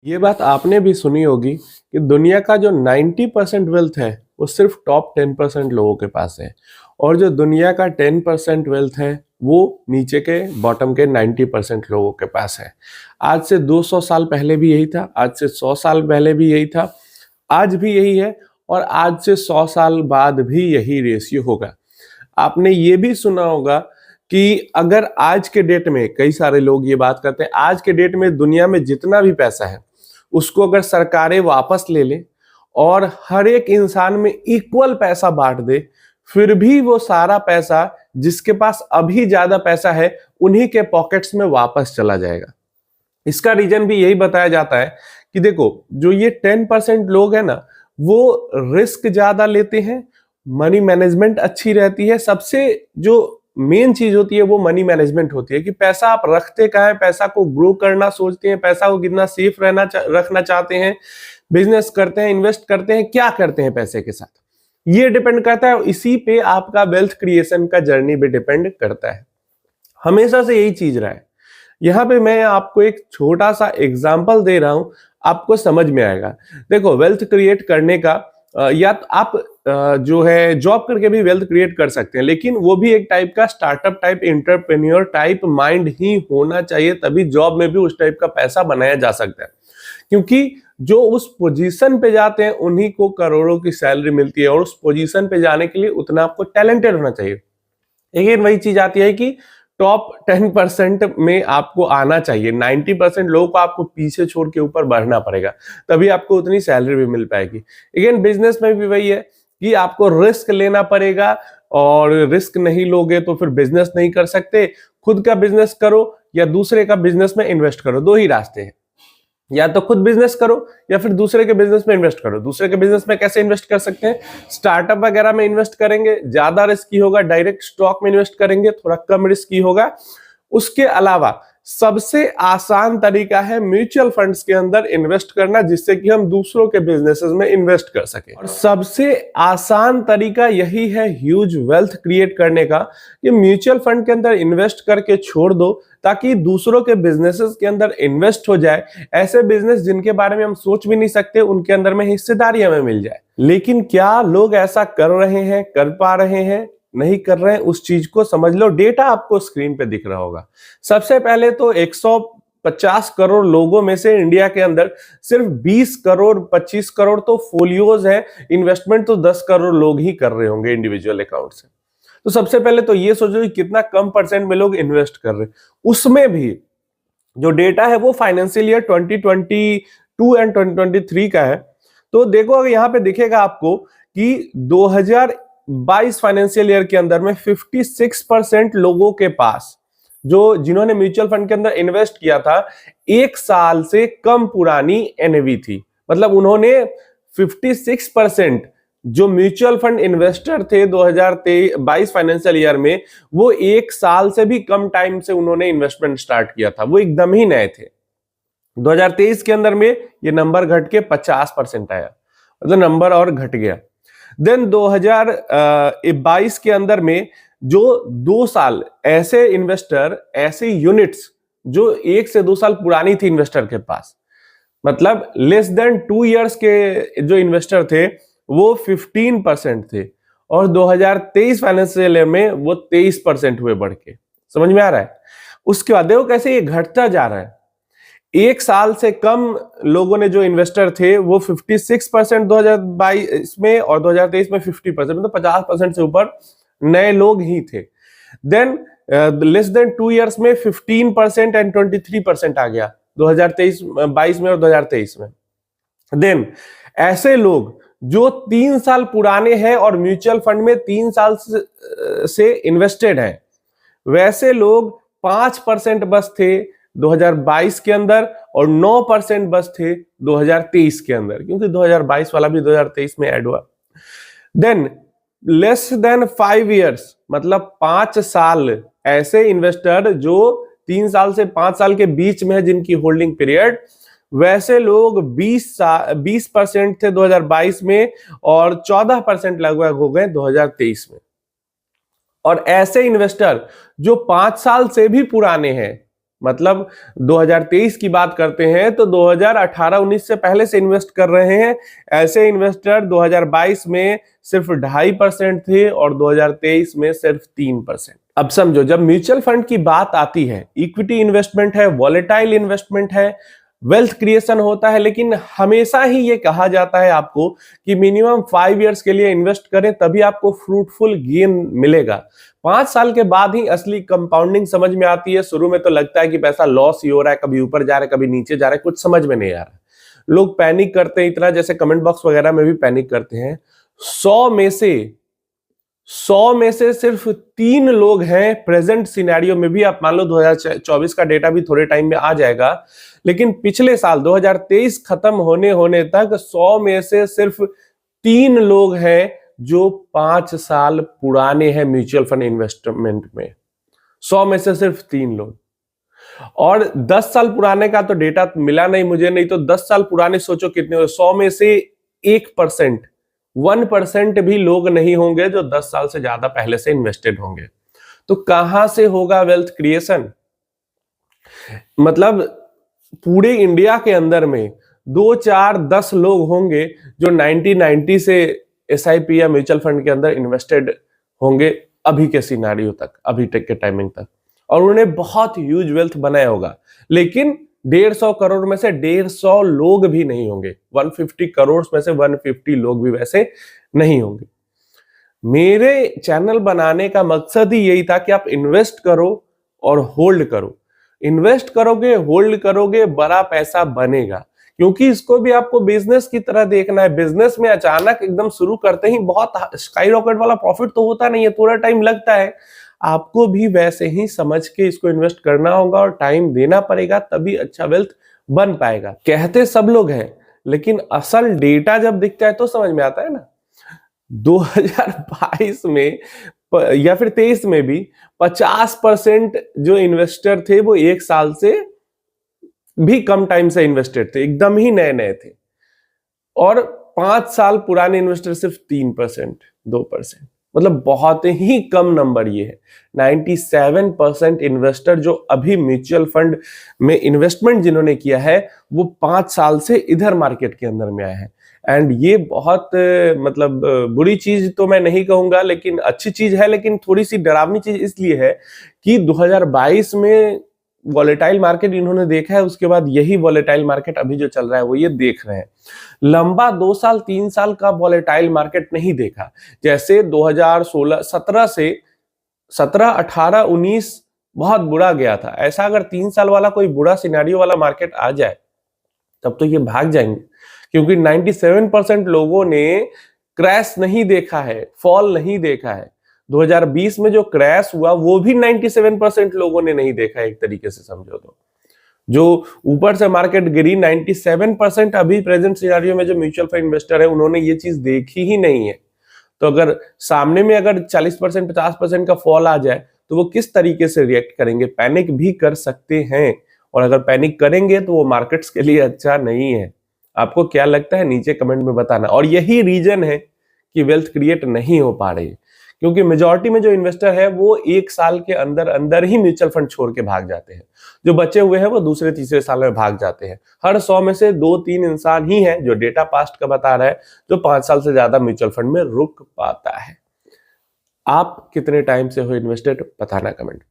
ये बात आपने भी सुनी होगी कि दुनिया का जो 90% वेल्थ है वो सिर्फ टॉप 10% लोगों के पास है। और जो दुनिया का 10% वेल्थ है वो नीचे के बॉटम के 90% लोगों के पास है। आज से 200 साल पहले भी यही था, आज से 100 साल पहले भी यही था, आज भी यही है और आज से 100 साल बाद भी यही रेशियो होगा। आपने ये भी सुना होगा कि अगर आज के डेट में, कई सारे लोग ये बात करते हैं, आज के डेट में दुनिया में जितना भी पैसा है उसको अगर सरकारें वापस ले लें और हर एक इंसान में इक्वल पैसा बांट दे, फिर भी वो सारा पैसा जिसके पास अभी ज्यादा पैसा है उन्हीं के पॉकेट्स में वापस चला जाएगा। इसका रीजन भी यही बताया जाता है कि देखो, जो ये 10% लोग हैं ना, वो रिस्क ज्यादा लेते हैं, मनी मैनेजमेंट अच्छी रहती है। सबसे जो मेन चीज होती है वो मनी मैनेजमेंट होती है कि पैसा आप रखते कहाँ है, पैसा को ग्रो करना सोचते हैं, पैसा को कितना सेफ रखना चाहते हैं, बिजनेस करते हैं, इन्वेस्ट करते हैं, क्या करते हैं पैसे के साथ, ये डिपेंड करता है। इसी पे आपका वेल्थ क्रिएशन का जर्नी भी डिपेंड करता है। हमेशा से यही चीज रहा है। यहाँ पे मैं आपको एक छोटा सा एग्जाम्पल दे रहा हूं, आपको समझ में आएगा। देखो, वेल्थ क्रिएट करने का या तो आप जो है जॉब करके भी वेल्थ क्रिएट कर सकते हैं, लेकिन वो भी एक टाइप का startup type, entrepreneur type mind ही होना चाहिए, तभी जॉब में भी उस टाइप का पैसा बनाया जा सकता है। क्योंकि जो उस पोजीशन पे जाते हैं उन्हीं को करोड़ों की सैलरी मिलती है, और उस पोजीशन पे जाने के लिए उतना आपको टैलेंटेड होना चाहिए। अगेन वही चीज आती है कि टॉप 10% में आपको आना चाहिए। 90% लोगों को आपको पीछे छोड़ के ऊपर बढ़ना पड़ेगा, तभी आपको उतनी सैलरी भी मिल पाएगी। अगेन बिजनेस में भी वही है कि आपको रिस्क लेना पड़ेगा, और रिस्क नहीं लोगे तो फिर बिजनेस नहीं कर सकते। खुद का बिजनेस करो या दूसरे का बिजनेस में इन्वेस्ट करो, दो ही रास्ते हैं। या तो खुद बिजनेस करो या फिर दूसरे के बिजनेस में इन्वेस्ट करो। दूसरे के बिजनेस में कैसे इन्वेस्ट कर सकते हैं? स्टार्टअप वगैरह में इन्वेस्ट करेंगे, ज्यादा रिस्की होगा। डायरेक्ट स्टॉक में इन्वेस्ट करेंगे, थोड़ा कम रिस्की होगा। उसके अलावा सबसे आसान तरीका है म्यूचुअल फंड्स के अंदर इन्वेस्ट करना, जिससे कि हम दूसरों के बिजनेसेस में इन्वेस्ट कर सकें। और सबसे आसान तरीका यही है ह्यूज वेल्थ क्रिएट करने का, कि म्यूचुअल फंड के अंदर इन्वेस्ट करके छोड़ दो, ताकि दूसरों के बिजनेसेस के अंदर इन्वेस्ट हो जाए। ऐसे बिजनेस जिनके बारे में हम सोच भी नहीं सकते, उनके अंदर में हिस्सेदारी हमें मिल जाए। लेकिन क्या लोग ऐसा कर रहे हैं, कर पा रहे हैं? नहीं कर रहे हैं। उस चीज को समझ लो, डेटा आपको स्क्रीन पे दिख रहा होगा। सबसे पहले तो 150 करोड़ लोगों में से इंडिया के अंदर सिर्फ 20 करोड़ 25 करोड़ तो फोलियोज है। इन्वेस्टमेंट तो 10 करोड़ लोग ही कर रहे होंगे इंडिविजुअल अकाउंट से। तो सबसे पहले तो ये सोचो कि कितना कम परसेंट में लोग इन्वेस्ट कर रहे हैं। उसमें भी जो डेटा है वो फाइनेंशियल ईयर 2022 एंड 2023 का है। तो देखो, अगर यहाँ पे दिखेगा आपको कि 2022 फाइनेंशियल ईयर के अंदर में 56% लोगों के पास, जो जिन्होंने म्यूचुअल फंड के अंदर इन्वेस्ट किया था, एक साल से कम पुरानी एनएवी थी। मतलब उन्होंने 56% जो म्यूचुअल फंड इन्वेस्टर थे 2022 फाइनेंशियल ईयर में, वो एक साल से भी कम टाइम से उन्होंने इन्वेस्टमेंट स्टार्ट किया था, वो एकदम ही नए थे। 2023 के अंदर में ये नंबर घट के 50% आया, मतलब नंबर और घट गया। देन 2022 के अंदर में जो 2 साल ऐसे इन्वेस्टर, ऐसे यूनिट्स जो 1 से 2 साल पुरानी थी इन्वेस्टर के पास, मतलब लेस देन 2 इयर्स के जो इन्वेस्टर थे वो 15% थे, और 2023 फाइनेंशियल ईयर में वो 23% हुए बढ़ के। समझ में आ रहा है? उसके बाद देखो कैसे ये घटता जा रहा है। एक साल से कम लोगों ने जो इन्वेस्टर थे वो 56% 2022 में, और 2023 में 50%, मतलब 50% से ऊपर नए लोग ही थे। देन लेस देन 2 इयर्स में 15% एंड 23% आ गया 2023-22 में और 2023 में। देन ऐसे लोग जो 3 साल पुराने हैं और म्यूचुअल फंड में 3 साल से इन्वेस्टेड हैं, वैसे लोग 5% बस थे 2022 के अंदर, और 9% बस थे 2023 के अंदर, क्योंकि 2022 वाला भी 2023 में ऐड हुआ। देन लेस देन 5 इयर्स, मतलब 5 साल, ऐसे इन्वेस्टर जो 3 साल से 5 साल के बीच में है जिनकी होल्डिंग पीरियड, वैसे लोग 20% थे 2022 में, और 14% लगभग हो गए 2023 में। और ऐसे इन्वेस्टर जो 5 साल से भी पुराने हैं, मतलब 2023 की बात करते हैं तो 2018-19 से पहले से इन्वेस्ट कर रहे हैं। ऐसे इन्वेस्टर 2022 में सिर्फ 2.5% थे और 2023 में सिर्फ 3%। अब समझो, जब म्यूचुअल फंड की बात आती है, इक्विटी इन्वेस्टमेंट है, वॉलेटाइल इन्वेस्टमेंट है, वेल्थ क्रिएशन होता है, लेकिन हमेशा ही ये कहा जाता है आपको कि मिनिमम 5 इयर्स के लिए इन्वेस्ट करें तभी आपको फ्रूटफुल गेन मिलेगा। 5 साल के बाद ही असली कंपाउंडिंग समझ में आती है। शुरू में तो लगता है कि पैसा लॉस ही हो रहा है, कभी ऊपर जा रहा है, कभी नीचे जा रहा है, कुछ समझ में नहीं आ रहा। लोग पैनिक करते हैं इतना, जैसे कमेंट बॉक्स वगैरह में भी पैनिक करते हैं। 100 में से सिर्फ 3 लोग हैं प्रेजेंट सिनेरियो में भी। आप मान लो 2024 का डेटा भी थोड़े टाइम में आ जाएगा, लेकिन पिछले साल 2023 खत्म होने तक 100 में से सिर्फ 3 लोग हैं जो 5 साल पुराने हैं म्यूचुअल फंड इन्वेस्टमेंट में। 100 में से सिर्फ 3 लोग। और 10 साल पुराने का तो डेटा मिला नहीं मुझे, नहीं तो 10 साल पुराने सोचो कितने हो। 100 में से 1% भी लोग नहीं होंगे जो 10 साल से ज्यादा पहले से इन्वेस्टेड होंगे। तो कहां से होगा वेल्थ क्रिएशन? मतलब पूरे इंडिया के अंदर में 2, 4, 10 लोग होंगे जो 1990 से एसआईपी या म्यूचुअल फंड के अंदर इन्वेस्टेड होंगे अभी के सिनारियो तक, अभी तक के टाइमिंग तक, और उन्हें बहुत ह्यूज वेल्थ बनाया होगा। लेकिन 150 करोड़ में से 150 लोग भी नहीं होंगे। 150 करोड़ में से 150 लोग भी वैसे नहीं होंगे। मेरे चैनल बनाने का मकसद ही यही था कि आप इन्वेस्ट करो और होल्ड करो। इन्वेस्ट करोगे, होल्ड करोगे, बड़ा पैसा बनेगा। क्योंकि इसको भी आपको बिजनेस की तरह देखना है। बिजनेस में अचानक एकदम शुरू करते ही बहुत स्काई रॉकेट वाला प्रॉफिट तो होता नहीं है, थोड़ा टाइम लगता है। आपको भी वैसे ही समझ के इसको इन्वेस्ट करना होगा और टाइम देना पड़ेगा, तभी अच्छा वेल्थ बन पाएगा। कहते सब लोग हैं, लेकिन असल डेटा जब दिखता है तो समझ में आता है ना। 2022 में या फिर 23 में भी 50% जो इन्वेस्टर थे वो 1 साल से भी कम टाइम से इन्वेस्टेड थे, एकदम ही नए नए थे। और 5 साल पुराने इन्वेस्टर सिर्फ 3%, 2%। मतलब बहुत ही कम नंबर ये है। 97% इन्वेस्टर जो अभी म्यूचुअल फंड में इन्वेस्टमेंट जिन्होंने किया है वो 5 साल से इधर मार्केट के अंदर में आए हैं। एंड ये बहुत मतलब बुरी चीज तो मैं नहीं कहूंगा, लेकिन अच्छी चीज है। लेकिन थोड़ी सी डरावनी चीज इसलिए है कि 2022 में वॉलेटाइल मार्केट इन्होंने देखा है, उसके बाद यही वॉलेटाइल मार्केट अभी जो चल रहा है वो ये देख रहे हैं। लंबा 2 साल 3 साल का वॉलेटाइल मार्केट नहीं देखा। जैसे 2016 17 से 17 18 19 बहुत बुरा गया था। ऐसा अगर 3 साल वाला कोई बुरा सिनेरियो वाला मार्केट आ जाए तब तो ये भाग जाएंगे, क्योंकि 97% लोगों ने क्रैश नहीं देखा है, फॉल नहीं देखा है। 2020 में जो क्रैश हुआ वो भी 97% लोगों ने नहीं देखा है। एक तरीके से समझो तो जो ऊपर से मार्केट गिरी, 97% अभी प्रेजेंट सिनेरियो में जो म्यूचुअल फंड इन्वेस्टर है उन्होंने ये चीज देखी ही नहीं है। तो अगर सामने में अगर 40% 50% का फॉल आ जाए तो वो किस तरीके से रिएक्ट करेंगे? पैनिक भी कर सकते हैं, और अगर पैनिक करेंगे तो वो मार्केट्स के लिए अच्छा नहीं है। आपको क्या लगता है नीचे कमेंट में बताना। और यही रीजन है कि वेल्थ क्रिएट नहीं हो पा रही है, क्योंकि मेजॉरिटी में जो इन्वेस्टर है वो 1 साल के अंदर अंदर ही म्यूचुअल फंड छोड़ के भाग जाते हैं। जो बचे हुए हैं वो दूसरे तीसरे साल में भाग जाते हैं। हर 100 में से 2-3 इंसान ही है जो डेटा पास्ट का बता रहा है जो 5 साल से ज्यादा म्यूचुअल फंड में रुक पाता है। आप कितने टाइम से हो इन्वेस्टेड, बताना कमेंट।